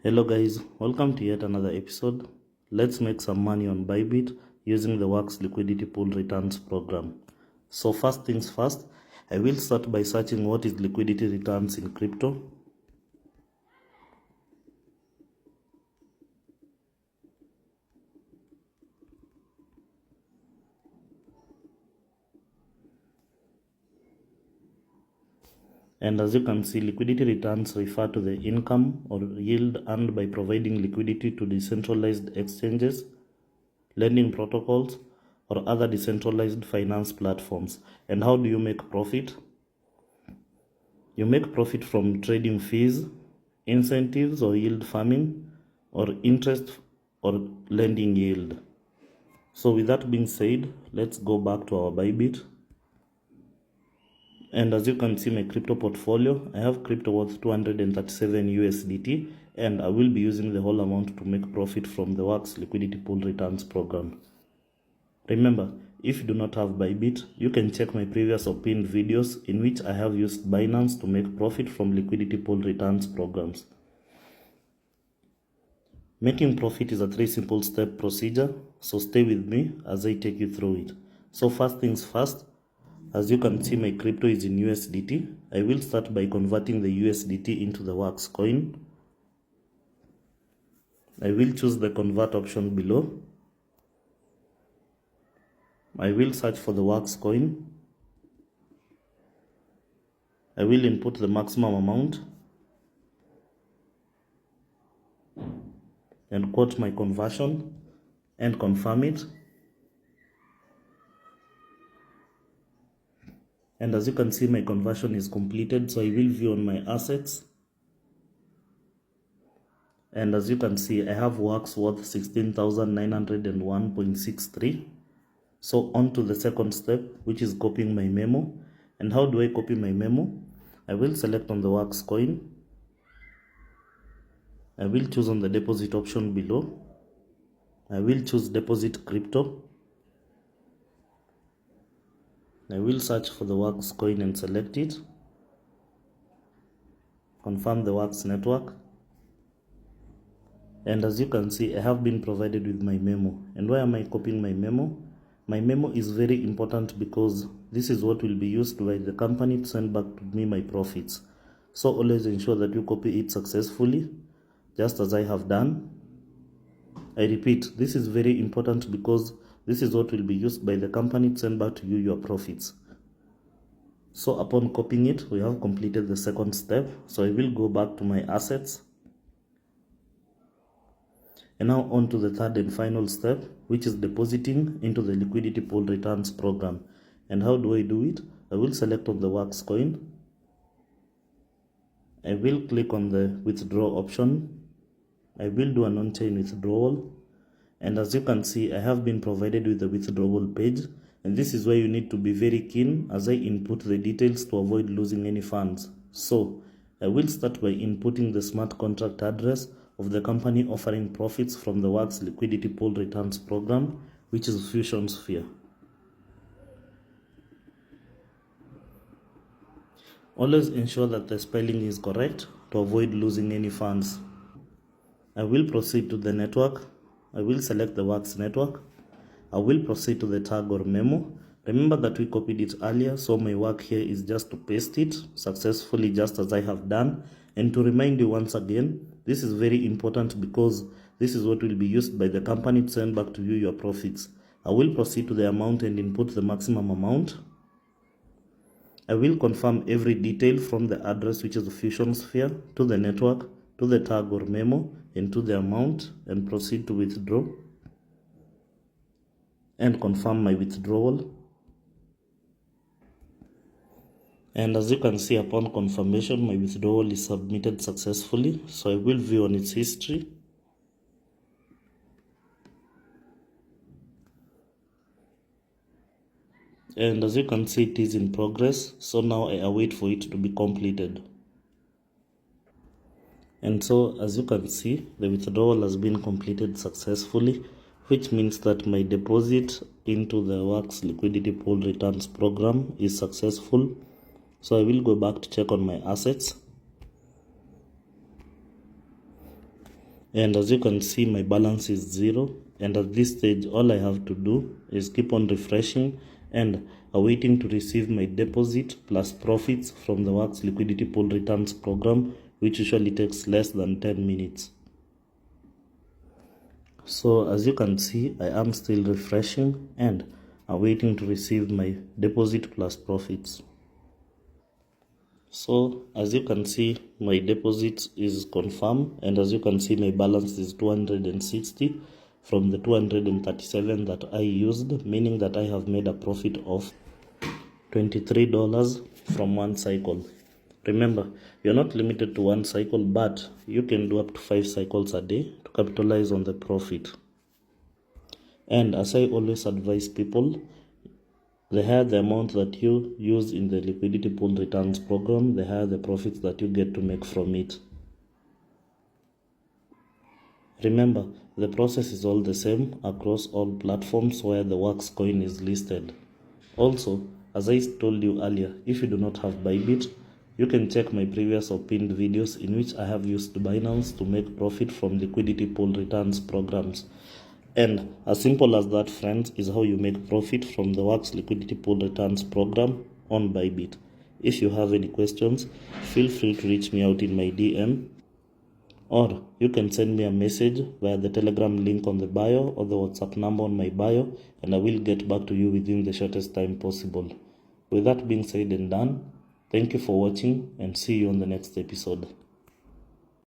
Hello guys, welcome to yet another episode. Let's make some money on Bybit using the Works Liquidity Pool Returns program. So first things first, I will start by searching what is liquidity returns in crypto. And as you can see, liquidity returns refer to the income or yield earned by providing liquidity to decentralized exchanges, lending protocols, or other decentralized finance platforms. And how do you make profit? You make profit from trading fees, incentives or yield farming, or interest or lending yield. So with that being said, let's go back to our Bybit. And as you can see my crypto portfolio, I have crypto worth 237 USDT, and I will be using the whole amount to make profit from the Works Liquidity Pool Returns program. Remember, if you do not have Bybit, you can check my previous pinned videos in which I have used Binance to make profit from liquidity pool returns programs. Making profit is a 3 simple step procedure, so stay with me as I take you through it. So first things first, as you can see my crypto is in USDT. I will start by converting the USDT into the Works coin. I will choose the convert option below. I will search for the Works coin. I will input the maximum amount and quote my conversion and confirm it. And as you can see, my conversion is completed, so I will view on my assets. And as you can see, I have Works worth 16,901.63. So on to the second step, which is copying my memo. And how do I copy my memo? I will select on the Works coin. I will choose on the deposit option below. I will choose deposit crypto. I will search for the Works coin and select it. Confirm the Works network. And as you can see, I have been provided with my memo. And why am I copying my memo? My memo is very important because this is what will be used by the company to send back to me my profits. So always ensure that you copy it successfully, just as I have done. I repeat, this is very important because this is what will be used by the company to send back to you your profits. So upon copying it, we have completed the second step. So I will go back to my assets. And now on to the third and final step, which is depositing into the liquidity pool returns program. And how do I do it? I will select on the Works coin. I will click on the withdraw option. I will do an on-chain withdrawal. And as you can see, I have been provided with the withdrawal page. And this is where you need to be very keen as I input the details to avoid losing any funds. So I will start by inputting the smart contract address of the company offering profits from the Works Liquidity Pool Returns program, which is Fusion Sphere. Always ensure that the spelling is correct to avoid losing any funds. I will proceed to the network. I will select the Works network. I will proceed to the tag or memo. Remember that we copied it earlier, so my work here is just to paste it successfully, just as I have done. And to remind you once again, this is very important because this is what will be used by the company to send back to you your profits. I will proceed to the amount and input the maximum amount. I will confirm every detail from the address, which is the Fusion Sphere, to the network, to the tag or memo, and to the amount, and proceed to withdraw and confirm my withdrawal. And as you can see, upon confirmation, my withdrawal is submitted successfully. So I will view on its history. And as you can see, it is in progress. So now I await for it to be completed. And so as you can see, the withdrawal has been completed successfully, which means that my deposit into the Works Liquidity Pool Returns program is successful. So I will go back to check on my assets. And as you can see, my balance is 0, and at this stage all I have to do is keep on refreshing and awaiting to receive my deposit plus profits from the Works Liquidity Pool Returns program, which usually takes less than 10 minutes. So as you can see, I am still refreshing and awaiting to receive my deposit plus profits. So as you can see, my deposit is confirmed, and as you can see, my balance is 260 from the 237 that I used, meaning that I have made a profit of $23 from one cycle. Remember, you're not limited to one cycle, but you can do up to 5 cycles a day to capitalize on the profit. And as I always advise people, the higher the amount that you use in the liquidity pool returns program, the higher the profits that you get to make from it. Remember, the process is all the same across all platforms where the Works coin is listed. Also, as I told you earlier, if you do not have Bybit, you can check my previous or pinned videos in which I have used Binance to make profit from liquidity pool returns programs. And as simple as that, friends, is how you make profit from the Works Liquidity Pool Returns program on Bybit. If you have any questions, feel free to reach me out in my DM, or you can send me a message via the Telegram link on the bio or the WhatsApp number on my bio, and I will get back to you within the shortest time possible. With that being said and done, thank you for watching, and see you on the next episode.